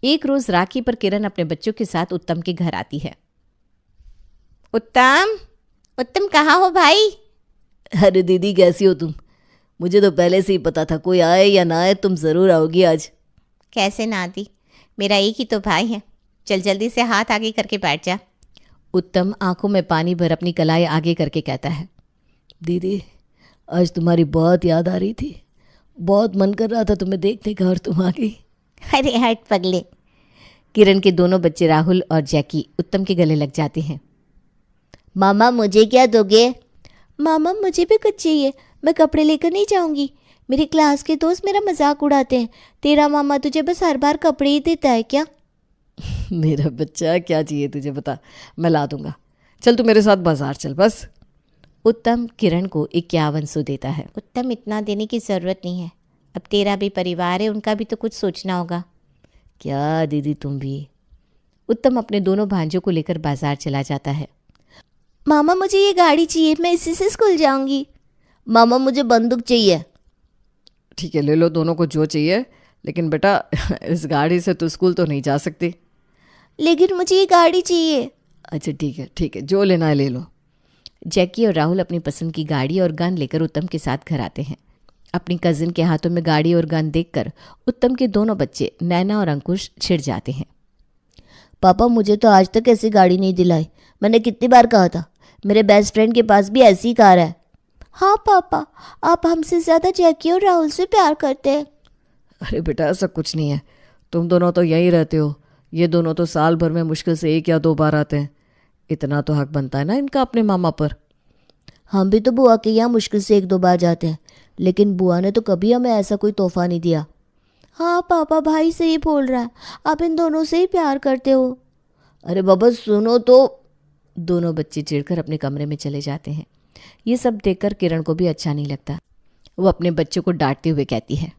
एक रोज राखी पर किरण अपने बच्चों के साथ उत्तम के घर आती है। उत्तम, उत्तम कहाँ हो भाई? अरे दीदी कैसी हो तुम? मुझे तो पहले से ही पता था कोई आए या ना आए तुम ज़रूर आओगी आज। कैसे ना आती, मेरा एक ही तो भाई है। चल जल्दी से हाथ आगे करके बैठ जा। उत्तम आंखों में पानी भर अपनी कलाई आगे करके कहता है। दीदी आज तुम्हारी बहुत याद आ रही थी, बहुत मन कर रहा था तुम्हें देखने का और तुम आ गई। अरे हट पगले। किरण के दोनों बच्चे राहुल और जैकी उत्तम के गले लग जाते हैं। मामा मुझे क्या दोगे? मामा मुझे भी कुछ चाहिए, मैं कपड़े लेकर नहीं जाऊंगी। मेरी क्लास के दोस्त मेरा मजाक उड़ाते हैं। तेरा मामा तुझे बस हर बार कपड़े ही देता है क्या? मेरा बच्चा क्या चाहिए तुझे बता, मैं ला दूंगा। चल तू मेरे साथ बाजार चल बस। उत्तम किरण को 5100 देता है। उत्तम इतना देने की ज़रूरत नहीं है, अब तेरा भी परिवार है, उनका भी तो कुछ सोचना होगा। क्या दीदी तुम भी। उत्तम अपने दोनों भांजों को लेकर बाजार चला जाता है। मामा मुझे ये गाड़ी चाहिए, मैं इसी से स्कूल जाऊंगी। मामा मुझे बंदूक चाहिए। ठीक है ले लो दोनों को जो चाहिए, लेकिन बेटा इस गाड़ी से तो स्कूल तो नहीं जा सकती। लेकिन मुझे ये गाड़ी चाहिए। अच्छा ठीक है जो लेना है ले लो। जैकी और राहुल अपनी पसंद की गाड़ी और गन लेकर उत्तम के साथ घर आते हैं। अपनी कजिन के हाथों में गाड़ी और गन देखकर उत्तम के दोनों बच्चे नैना और अंकुश छिड़ जाते हैं। पापा मुझे तो आज तक ऐसी गाड़ी नहीं दिलाई, मैंने कितनी बार कहा था। मेरे बेस्ट फ्रेंड के पास भी ऐसी कार है। हाँ पापा, आप हमसे ज़्यादा जैकी और राहुल से प्यार करते हैं। अरे बेटा ऐसा कुछ नहीं है, तुम दोनों तो यहीं रहते हो, ये दोनों तो साल भर में मुश्किल से 1 या 2 बार आते हैं। इतना तो हक बनता है ना इनका अपने मामा पर। हम भी तो बुआ के यहाँ मुश्किल से 1-2 बार जाते हैं, लेकिन बुआ ने तो कभी हमें ऐसा कोई तोहफा नहीं दिया। हाँ पापा, भाई से ही बोल रहा है, आप इन दोनों से ही प्यार करते हो। अरे बाबा सुनो तो। दोनों बच्चे चिढ़कर अपने कमरे में चले जाते हैं। ये सब देखकर किरण को भी अच्छा नहीं लगता। वो अपने बच्चों को डांटते हुए कहती है,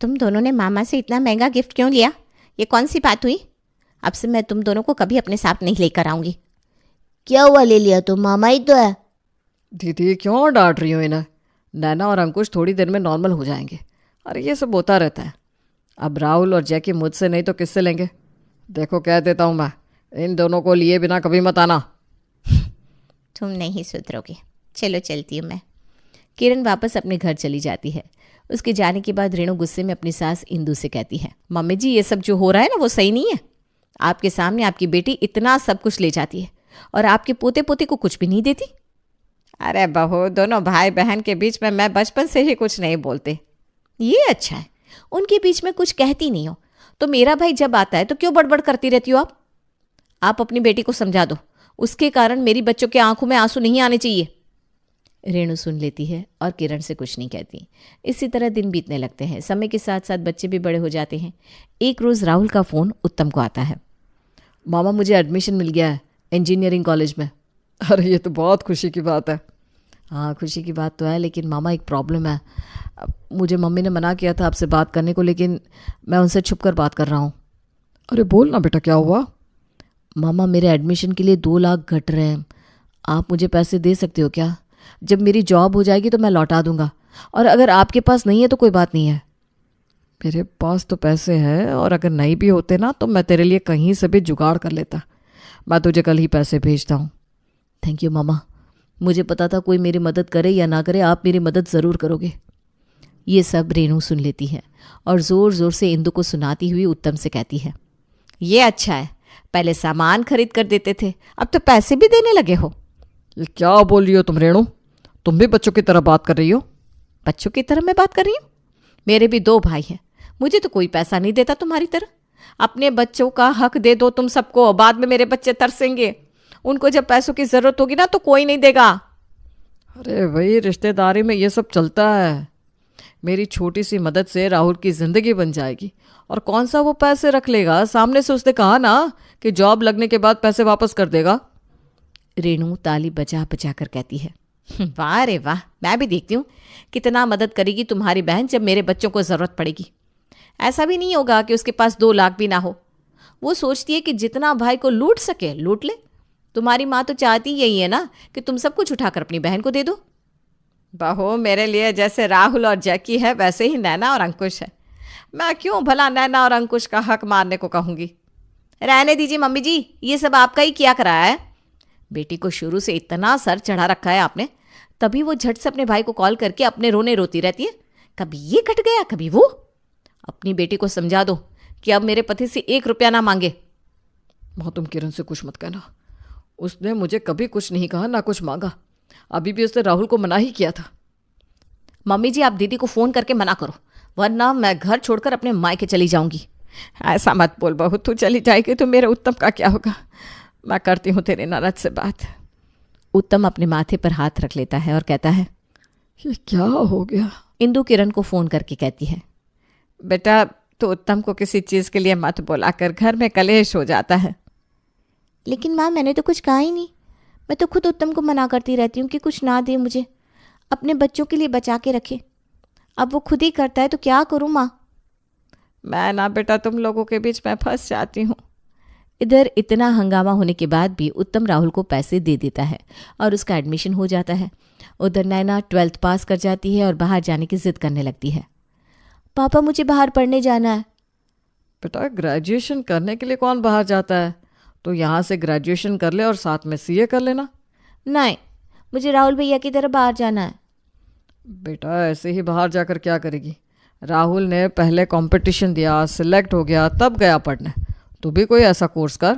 तुम दोनों ने मामा से इतना महंगा गिफ्ट क्यों लिया? ये कौन सी बात हुई? अब से मैं तुम दोनों को कभी अपने साथ नहीं लेकर आऊंगी। क्या हुआ, ले लिया तो मामा ही तो है। दीदी क्यों डांट रही हो इन्हें? नैना और अंकुश थोड़ी देर में नॉर्मल हो जाएंगे। अरे ये सब होता रहता है। अब राहुल और जैकी मुझसे नहीं तो किससे लेंगे? देखो कह देता हूँ मैं, इन दोनों को लिए बिना कभी मत आना। तुम नहीं सुधरोगे। चलो चलती हूँ मैं। किरण वापस अपने घर चली जाती है। उसके जाने के बाद रेणु गुस्से में अपनी सास इंदु से कहती है, मम्मी जी ये सब जो हो रहा है ना वो सही नहीं है। आपके सामने आपकी बेटी इतना सब कुछ ले जाती है और आपके पोते पोते को कुछ भी नहीं देती। अरे बहू, दोनों भाई बहन के बीच में मैं बचपन से ही कुछ नहीं बोलते। ये अच्छा है, उनके बीच में कुछ कहती नहीं हो। तो मेरा भाई जब आता है तो क्यों बड़बड़ करती रहती हो आप अपनी बेटी को समझा दो, उसके कारण मेरी बच्चों के आंखों में आंसू नहीं आने चाहिए। रेणु सुन लेती है और किरण से कुछ नहीं कहती। इसी तरह दिन बीतने लगते हैं। समय के साथ साथ बच्चे भी बड़े हो जाते हैं। एक रोज़ राहुल का फ़ोन उत्तम को आता है। मामा मुझे एडमिशन मिल गया है इंजीनियरिंग कॉलेज में। अरे ये तो बहुत खुशी की बात है। हाँ खुशी की बात तो है, लेकिन मामा एक प्रॉब्लम है। मुझे मम्मी ने मना किया था आपसे बात करने को, लेकिन मैं उनसे छुप कर बात कर रहा हूँ। अरे बोल ना बेटा क्या हुआ? मामा मेरे एडमिशन के लिए 2 लाख घट रहे हैं, आप मुझे पैसे दे सकते हो क्या? जब मेरी जॉब हो जाएगी तो मैं लौटा दूंगा, और अगर आपके पास नहीं है तो कोई बात नहीं है। मेरे पास तो पैसे हैं, और अगर नहीं भी होते ना तो मैं तेरे लिए कहीं से भी जुगाड़ कर लेता। मैं तुझे कल ही पैसे भेजता हूँ। थैंक यू मामा, मुझे पता था कोई मेरी मदद करे या ना करे आप मेरी मदद ज़रूर करोगे। ये सब रेणु सुन लेती है और ज़ोर ज़ोर से इंदु को सुनाती हुई उत्तम से कहती है, ये अच्छा है, पहले सामान खरीद कर देते थे, अब तो पैसे भी देने लगे हो। ये क्या बोल रही हो तुम रेणु? तुम भी बच्चों की तरह बात कर रही हो। बच्चों की तरह मैं बात कर रही हूँ? मेरे भी 2 भाई हैं, मुझे तो कोई पैसा नहीं देता तुम्हारी तरह। अपने बच्चों का हक दे दो तुम सबको, बाद में मेरे बच्चे तरसेंगे। उनको जब पैसों की ज़रूरत होगी ना तो कोई नहीं देगा। अरे भाई रिश्तेदारी में ये सब चलता है। मेरी छोटी सी मदद से राहुल की ज़िंदगी बन जाएगी, और कौन सा वो पैसे रख लेगा? सामने से उसने कहा ना कि जॉब लगने के बाद पैसे वापस कर देगा। रेणु ताली बजा बजा कर कहती है, वाह रे वाह, मैं भी देखती हूँ कितना मदद करेगी तुम्हारी बहन जब मेरे बच्चों को ज़रूरत पड़ेगी। ऐसा भी नहीं होगा कि उसके पास 2 लाख भी ना हो। वो सोचती है कि जितना भाई को लूट सके लूट ले। तुम्हारी माँ तो चाहती यही है ना कि तुम सब कुछ उठाकर अपनी बहन को दे दो। बहू, मेरे लिए जैसे राहुल और जैकी है वैसे ही नैना और अंकुश है। मैं क्यों भला नैना और अंकुश का हक मारने को कहूँगी। रहने दीजिए मम्मी जी, ये सब आपका ही किया कराया है। बेटी को शुरू से इतना सर चढ़ा रखा है आपने, तभी वो झट से अपने भाई को कॉल करके अपने रोने रोती रहती है। कभी ये कट गया कभी वो। अपनी बेटी को समझा दो कि अब मेरे पति से 1 रुपया ना मांगे। माँ तुम किरण से कुछ मत कहना, उसने मुझे कभी कुछ नहीं कहा ना कुछ मांगा। अभी भी उसने राहुल को मना ही किया था। मम्मी जी आप दीदी को फ़ोन करके मना करो, वरना मैं घर छोड़कर अपने मायके चली जाऊंगी। ऐसा मत बोल बहू, तू चली जाएगी तो मेरे उत्तम का क्या होगा। मैं करती हूँ तेरे ननद से बात। उत्तम अपने माथे पर हाथ रख लेता है और कहता है, ये क्या हो गया। इंदु किरण को फ़ोन करके कहती है, बेटा तो उत्तम को किसी चीज़ के लिए मत बुलाकर, घर में कलेश हो जाता है। लेकिन माँ मैंने तो कुछ कहा ही नहीं। मैं तो खुद उत्तम को मना करती रहती हूँ कि कुछ ना दे मुझे, अपने बच्चों के लिए बचा के रखे। अब वो खुद ही करता है तो क्या करूँ माँ। मैं ना बेटा तुम लोगों के बीच में फंस जाती हूँ। इधर इतना हंगामा होने के बाद भी उत्तम राहुल को पैसे दे देता है और उसका एडमिशन हो जाता है। उधर नैना 12th पास कर जाती है और बाहर जाने की जिद करने लगती है। पापा मुझे बाहर पढ़ने जाना है। बेटा ग्रेजुएशन करने के लिए कौन बाहर जाता है, तो यहाँ से ग्रेजुएशन कर ले और साथ में सीए कर लेना। नहीं, मुझे राहुल भैया की तरह बाहर जाना है। बेटा ऐसे ही बाहर जाकर क्या करेगी। राहुल ने पहले कंपटीशन दिया, सिलेक्ट हो गया, तब गया पढ़ने। तू भी कोई ऐसा कोर्स कर।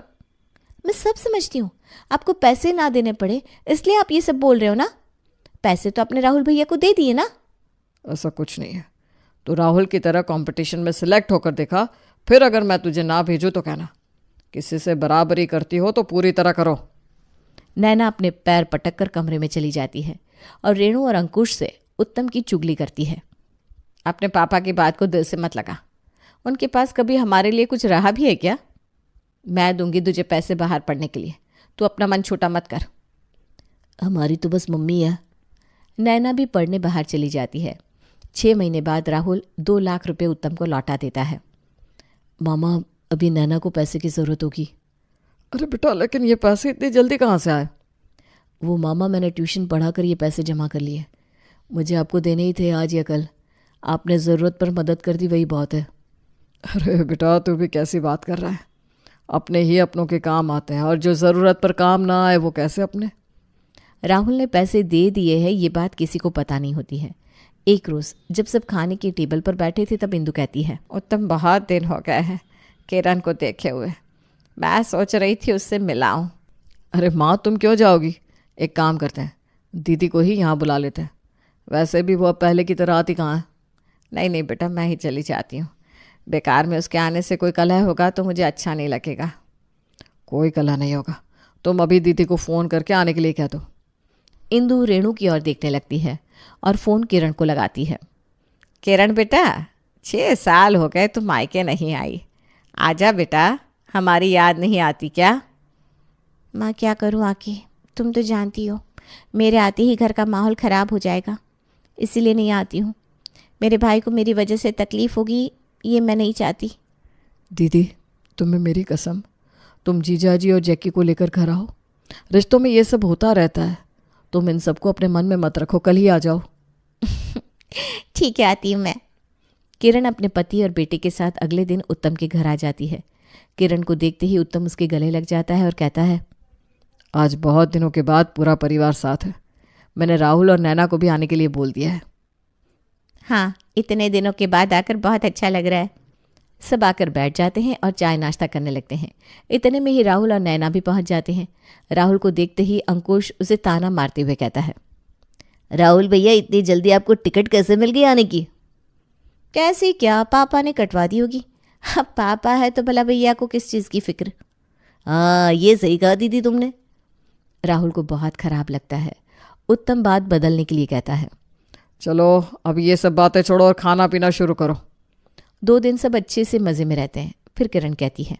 मैं सब समझती हूँ, आपको पैसे ना देने पड़े इसलिए आप ये सब बोल रहे हो ना। पैसे तो अपने राहुल भैया को दे दिए ना। ऐसा कुछ नहीं है, तो राहुल की तरह कंपटीशन में सिलेक्ट होकर देखा, फिर अगर मैं तुझे ना भेजूँ तो कहना। किसी से बराबरी करती हो तो पूरी तरह करो। नैना अपने पैर पटक कर कमरे में चली जाती है और रेणु और अंकुश से उत्तम की चुगली करती है। अपने पापा की बात को दिल से मत लगा, उनके पास कभी हमारे लिए कुछ रहा भी है क्या। मैं दूंगी तुझे पैसे बाहर पढ़ने के लिए, तू अपना मन छोटा मत कर। हमारी तो बस मम्मी है। नैना भी पढ़ने बाहर चली जाती है। 6 महीने बाद राहुल 2 लाख रुपए उत्तम को लौटा देता है। मामा अभी नैना को पैसे की ज़रूरत होगी। अरे बेटा लेकिन ये पैसे इतनी जल्दी कहाँ से आए। वो मामा मैंने ट्यूशन पढ़ा कर ये पैसे जमा कर लिए, मुझे आपको देने ही थे आज या कल। आपने ज़रूरत पर मदद कर दी वही बहुत है। अरे बेटा तू भी कैसी बात कर रहा है। अपने ही अपनों के काम आते हैं और जो ज़रूरत पर काम ना आए वो कैसे अपने। राहुल ने पैसे दे दिए हैं ये बात किसी को पता नहीं होती है। एक रोज़ जब सब खाने की टेबल पर बैठे थे तब इंदु कहती है, उत्तम बहुत दिन हो गए हैं किरण को देखे हुए, मैं सोच रही थी उससे मिलाऊं। अरे माँ तुम क्यों जाओगी, एक काम करते हैं दीदी को ही यहाँ बुला लेते हैं, वैसे भी वो अब पहले की तरह आती कहाँ है। नहीं नहीं बेटा मैं ही चली जाती हूँ, बेकार में उसके आने से कोई कलह होगा तो मुझे अच्छा नहीं लगेगा। कोई कलह नहीं होगा, तुम अभी दीदी को फ़ोन करके आने के लिए कह दो। इंदु रेणु की ओर देखने लगती है और फ़ोन किरण को लगाती है। किरण बेटा 6 साल हो गए तुम मायके नहीं आई, आजा बेटा, हमारी याद नहीं आती क्या। माँ क्या करूँ आके, तुम तो जानती हो मेरे आते ही घर का माहौल ख़राब हो जाएगा, इसीलिए नहीं आती हूँ। मेरे भाई को मेरी वजह से तकलीफ़ होगी ये मैं नहीं चाहती। दीदी तुम्हें मेरी कसम, तुम जीजाजी और जैकी को लेकर घर आओ, रिश्तों में ये सब होता रहता है, तुम इन सबको अपने मन में मत रखो, कल ही आ जाओ। ठीक है आती हूँ मैं। किरण अपने पति और बेटे के साथ अगले दिन उत्तम के घर आ जाती है। किरण को देखते ही उत्तम उसके गले लग जाता है और कहता है, आज बहुत दिनों के बाद पूरा परिवार साथ है, मैंने राहुल और नैना को भी आने के लिए बोल दिया है। हाँ इतने दिनों के बाद आकर बहुत अच्छा लग रहा है। सब आकर बैठ जाते हैं और चाय नाश्ता करने लगते हैं। इतने में ही राहुल और नैना भी पहुंच जाते हैं। राहुल को देखते ही अंकुश उसे ताना मारते हुए कहता है, राहुल भैया इतनी जल्दी आपको टिकट कैसे मिल गई आने की। कैसे क्या, पापा ने कटवा दी होगी। हाँ पापा है तो भला भैया को किस चीज़ की फिक्र। हाँ ये सही कहा दीदी तुमने। राहुल को बहुत खराब लगता है। उत्तम बात बदलने के लिए कहता है, चलो अब ये सब बातें छोड़ो और खाना पीना शुरू करो। 2 दिन सब अच्छे से मज़े में रहते हैं। फिर किरण कहती है,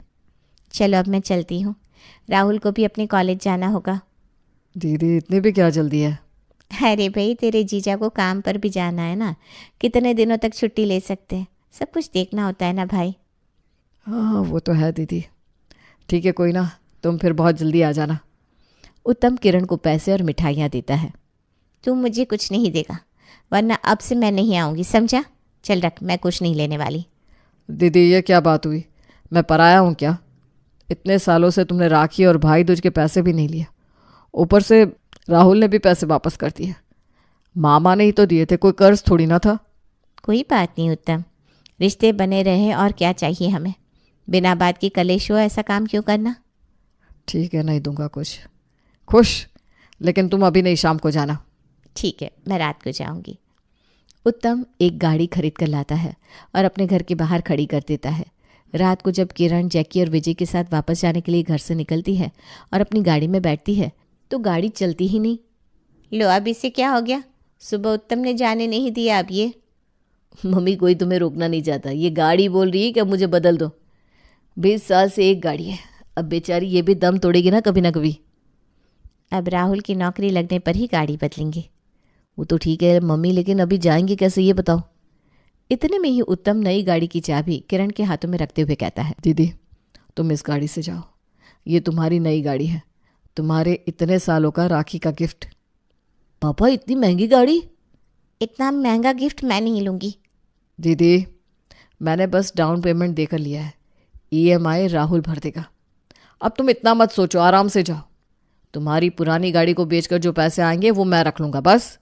चलो अब मैं चलती हूँ, राहुल को भी अपने कॉलेज जाना होगा। दीदी इतनी भी क्या जल्दी है। अरे भाई तेरे जीजा को काम पर भी जाना है ना, कितने दिनों तक छुट्टी ले सकते हैं, सब कुछ देखना होता है ना भाई। हाँ वो तो है दीदी, ठीक है कोई ना, तुम फिर बहुत जल्दी आ जाना। उत्तम किरण को पैसे और मिठाइयाँ देता है। तू मुझे कुछ नहीं देगा, वरना अब से मैं नहीं आऊँगी, समझा। चल रख, मैं कुछ नहीं लेने वाली। दीदी ये क्या बात हुई? मैं पराया हूँ क्या? इतने सालों से तुमने राखी और भाई दूज के पैसे भी नहीं लिए, ऊपर से राहुल ने भी पैसे वापस कर दिए। मामा ने ही तो दिए थे, कोई कर्ज थोड़ी ना था। कोई बात नहीं उत्तम, रिश्ते बने रहे और क्या चाहिए हमें। बिना बात की कलेश हो, ऐसा काम क्यों करना। ठीक है, नहीं दूंगा कुछ। खुश, लेकिन तुम अभी नहीं, शाम को जाना। ठीक है, मैं रात को जाऊंगी। उत्तम एक गाड़ी खरीद कर लाता है और अपने घर के बाहर खड़ी कर देता है। रात को जब किरण जैकी और विजय के साथ वापस जाने के लिए घर से निकलती है और अपनी गाड़ी में बैठती है तो गाड़ी चलती ही नहीं। लो, अब इसे क्या हो गया? सुबह उत्तम ने जाने नहीं दिया, अब ये। मम्मी, कोई तुम्हें रोकना नहीं चाहता। ये गाड़ी बोल रही है कि अब मुझे बदल दो। 20 साल से एक गाड़ी है, अब बेचारी ये भी दम तोड़ेगी ना कभी। अब राहुल की नौकरी लगने पर ही गाड़ी बदलेंगे। वो तो ठीक है मम्मी, लेकिन अभी जाएंगे कैसे ये बताओ। इतने में ही उत्तम नई गाड़ी की चाबी किरण के हाथों में रखते हुए कहता है, दीदी तुम इस गाड़ी से जाओ, ये तुम्हारी नई गाड़ी है, तुम्हारे इतने सालों का राखी का गिफ्ट। पापा, इतनी महंगी गाड़ी? इतना महंगा गिफ्ट मैं नहीं लूँगी। दीदी मैंने बस डाउन पेमेंट देकर लिया है, EMI राहुल भर देगा। अब तुम इतना मत सोचो, आराम से जाओ। तुम्हारी पुरानी गाड़ी को बेचकर जो पैसे आएंगे वो मैं रख लूँगा बस।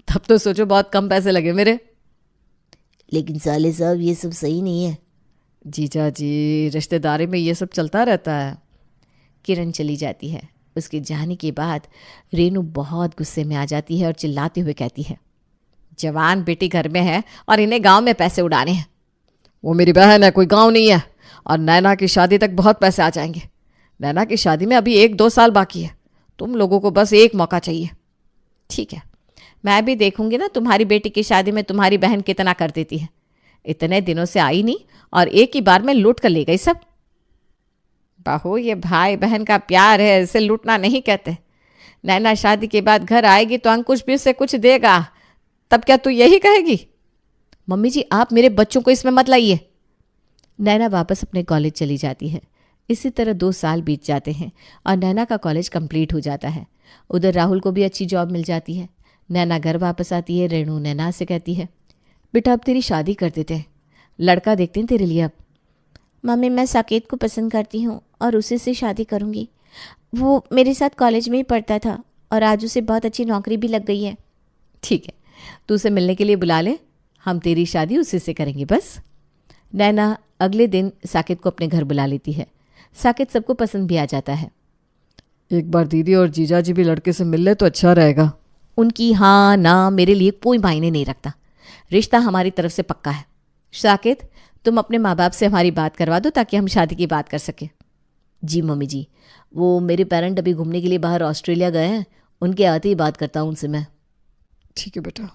तब तो सोचो बहुत कम पैसे लगे मेरे। लेकिन साले साहब, ये सब सही नहीं है। जीजा जी, रिश्तेदारी में ये सब चलता रहता है। किरण चली जाती है। उसके जाने के बाद रेनू बहुत गुस्से में आ जाती है और चिल्लाते हुए कहती है, जवान बेटी घर में है और इन्हें गांव में पैसे उड़ाने हैं। वो मेरी बहन है, कोई गांव नहीं है। और नैना की शादी तक बहुत पैसे आ जाएंगे। नैना की शादी में अभी 1-2 साल बाकी है। तुम लोगों को बस एक मौका चाहिए। ठीक है, मैं भी देखूंगी ना तुम्हारी बेटी की शादी में तुम्हारी बहन कितना कर देती है। इतने दिनों से आई नहीं और एक ही बार में लूट कर ले गई सब। बहू, ये भाई बहन का प्यार है, इसे लूटना नहीं कहते। नैना शादी के बाद घर आएगी तो अंकुश भी उसे कुछ देगा, तब क्या तू यही कहेगी? मम्मी जी, आप मेरे बच्चों को इसमें मत लाइए। नैना वापस अपने कॉलेज चली जाती है। इसी तरह 2 साल बीत जाते हैं और नैना का कॉलेज कंप्लीट हो जाता है। उधर राहुल को भी अच्छी जॉब मिल जाती है। नैना घर वापस आती है। रेणु नैना से कहती है, बेटा अब तेरी शादी कर देते हैं, लड़का देखते हैं तेरे लिए अब। मम्मी, मैं साकेत को पसंद करती हूँ और उसी से शादी करूँगी। वो मेरे साथ कॉलेज में ही पढ़ता था और आज उसे बहुत अच्छी नौकरी भी लग गई है। ठीक है, तू उसे मिलने के लिए बुला ले, हम तेरी शादी उसी से करेंगे बस। नैना अगले दिन साकेत को अपने घर बुला लेती है। साकेत सबको पसंद भी आ जाता है। एक बार दीदी और जीजा जी भी लड़के से मिल ले तो अच्छा रहेगा। उनकी हाँ ना मेरे लिए कोई मायने नहीं रखता, रिश्ता हमारी तरफ से पक्का है। साकेत, तुम अपने माँ बाप से हमारी बात करवा दो ताकि हम शादी की बात कर सकें। जी मम्मी जी, वो मेरे पेरेंट अभी घूमने के लिए बाहर ऑस्ट्रेलिया गए हैं, उनके आते ही बात करता हूँ उनसे मैं। ठीक है बेटा।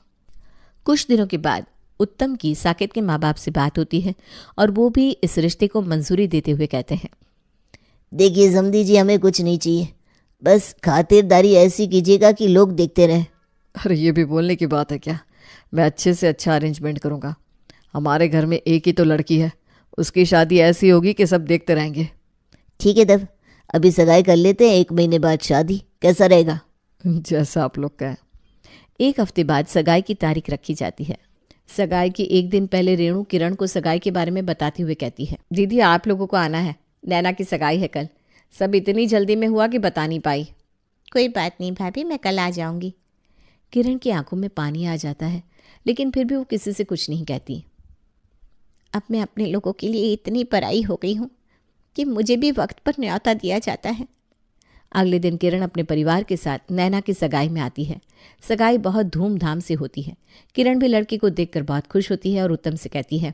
कुछ दिनों के बाद उत्तम की साकेत के माँ बाप से बात होती है और वो भी इस रिश्ते को मंजूरी देते हुए कहते हैं, देखिए समधी जी, हमें कुछ नहीं चाहिए, बस खातिरदारी ऐसी कीजिएगा कि लोग देखते रहें। अरे ये भी बोलने की बात है क्या? मैं अच्छे से अच्छा अरेंजमेंट करूँगा। हमारे घर में एक ही तो लड़की है, उसकी शादी ऐसी होगी कि सब देखते रहेंगे। ठीक है, तब अभी सगाई कर लेते हैं, 1 महीने बाद शादी, कैसा रहेगा? जैसा आप लोग कहें। 1 हफ्ते बाद सगाई की तारीख रखी जाती है। सगाई के 1 दिन पहले रेणु किरण को सगाई के बारे में बताते हुए कहती है, दीदी आप लोगों को आना है, नैना की सगाई है कल। सब इतनी जल्दी में हुआ कि बता नहीं पाई। कोई बात नहीं भाभी, मैं कल आ जाऊंगी। किरण की आंखों में पानी आ जाता है, लेकिन फिर भी वो किसी से कुछ नहीं कहती। अब मैं अपने लोगों के लिए इतनी पराई हो गई हूँ कि मुझे भी वक्त पर न्योता दिया जाता है। अगले दिन किरण अपने परिवार के साथ नैना की सगाई में आती है। सगाई बहुत धूमधाम से होती है। किरण भी लड़की को देखकर बहुत खुश होती है और उत्तम से कहती है,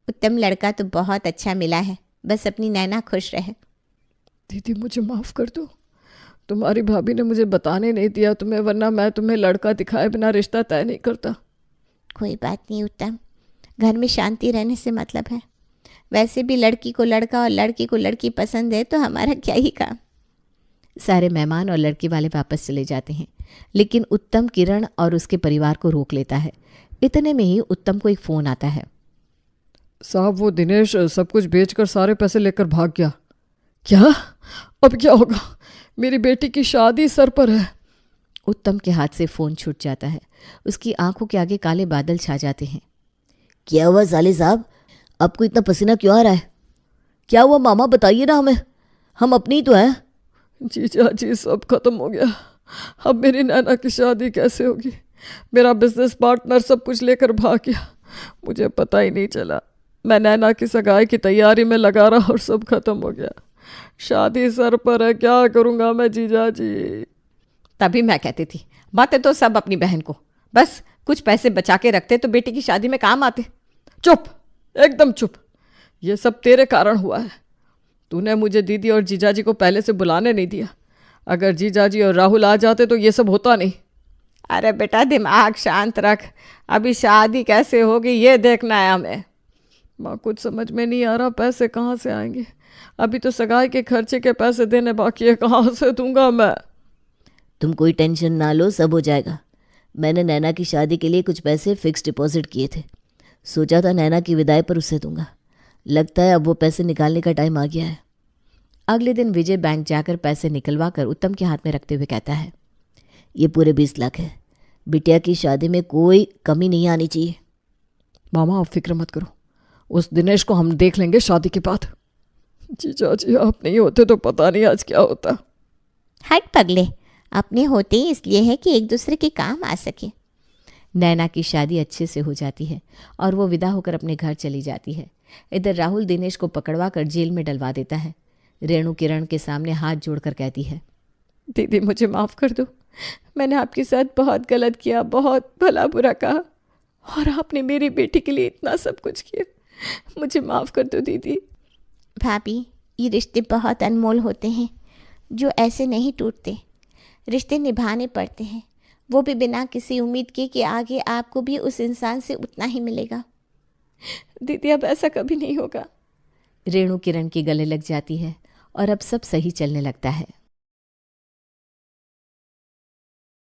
उत्तम लड़का तो बहुत अच्छा मिला है, बस अपनी नैना खुश रहे। दीदी मुझे माफ़ कर दो, तुम्हारी भाभी ने मुझे बताने नहीं दिया तुम्हें, वरना मैं तुम्हें लड़का दिखाए बिना रिश्ता तय नहीं करता। कोई बात नहीं उत्तम, घर में शांति रहने से मतलब है। वैसे भी लड़की को लड़का और लड़की को लड़की पसंद है तो हमारा क्या ही काम। सारे मेहमान और लड़की वाले वापस चले जाते हैं, लेकिन उत्तम किरण और उसके परिवार को रोक लेता है। इतने में ही उत्तम को एक फ़ोन आता है। साहब, वो दिनेश सब कुछ बेचकर सारे पैसे लेकर भाग गया। क्या? अब क्या होगा? मेरी बेटी की शादी सर पर है। उत्तम के हाथ से फ़ोन छूट जाता है। उसकी आंखों के आगे काले बादल छा जाते हैं। क्या हुआ साले साहब? आपको इतना पसीना क्यों आ रहा है? क्या हुआ मामा, बताइए ना हमें, हम अपनी ही तो हैं। जीजा जी सब खत्म हो गया। अब मेरी नैना की शादी कैसे होगी? मेरा बिजनेस पार्टनर सब कुछ लेकर भाग गया, मुझे पता ही नहीं चला। मैं नैना की सगाई की तैयारी में लगा रहा और सब खत्म हो गया। शादी सर पर है, क्या करूँगा मैं जीजा जी? तभी मैं कहती थी, बातें तो सब अपनी बहन को, बस कुछ पैसे बचा के रखते तो बेटी की शादी में काम आते। चुप, एकदम चुप। ये सब तेरे कारण हुआ है। तूने मुझे दीदी और जीजाजी को पहले से बुलाने नहीं दिया। अगर जीजाजी और राहुल आ जाते तो ये सब होता नहीं। अरे बेटा दिमाग शांत रख, अभी शादी कैसे होगी ये देखना है हमें। माँ कुछ समझ में नहीं आ रहा, पैसे कहाँ से आएंगे? अभी तो सगाई के खर्चे के पैसे देने बाकी है, कहाँ से दूंगा मैं? तुम कोई टेंशन ना लो, सब हो जाएगा। मैंने नैना की शादी के लिए कुछ पैसे फिक्स डिपॉजिट किए थे, सोचा था नैना की विदाई पर उसे दूंगा। लगता है अब वो पैसे निकालने का टाइम आ गया है। अगले दिन विजय बैंक जाकर पैसे निकलवा कर उत्तम के हाथ में रखते हुए कहता है, ये पूरे 20 लाख है। बिटिया की शादी में कोई कमी नहीं आनी चाहिए। मामा आप फिक्र मत करो, उस दिनेश को हम देख लेंगे शादी के बाद। जीजा जी आप नहीं होते तो पता नहीं आज क्या होता। हट पगले, अपने होते ही इसलिए है कि एक दूसरे के काम आ सके। नैना की शादी अच्छे से हो जाती है और वो विदा होकर अपने घर चली जाती है। इधर राहुल दिनेश को पकड़वा कर जेल में डलवा देता है। रेणु किरण के सामने हाथ जोड़कर कहती है, दीदी मुझे माफ़ कर दो, मैंने आपके साथ बहुत गलत किया, बहुत भला बुरा कहा, और आपने मेरी बेटी के लिए इतना सब कुछ किया। मुझे माफ़ कर दो दीदी। भाभी, ये रिश्ते बहुत अनमोल होते हैं जो ऐसे नहीं टूटते। रिश्ते निभाने पड़ते हैं, वो भी बिना किसी उम्मीद के कि आगे आपको भी उस इंसान से उतना ही मिलेगा। दीदी अब ऐसा कभी नहीं होगा। रेणु किरण के गले लग जाती है और अब सब सही चलने लगता है।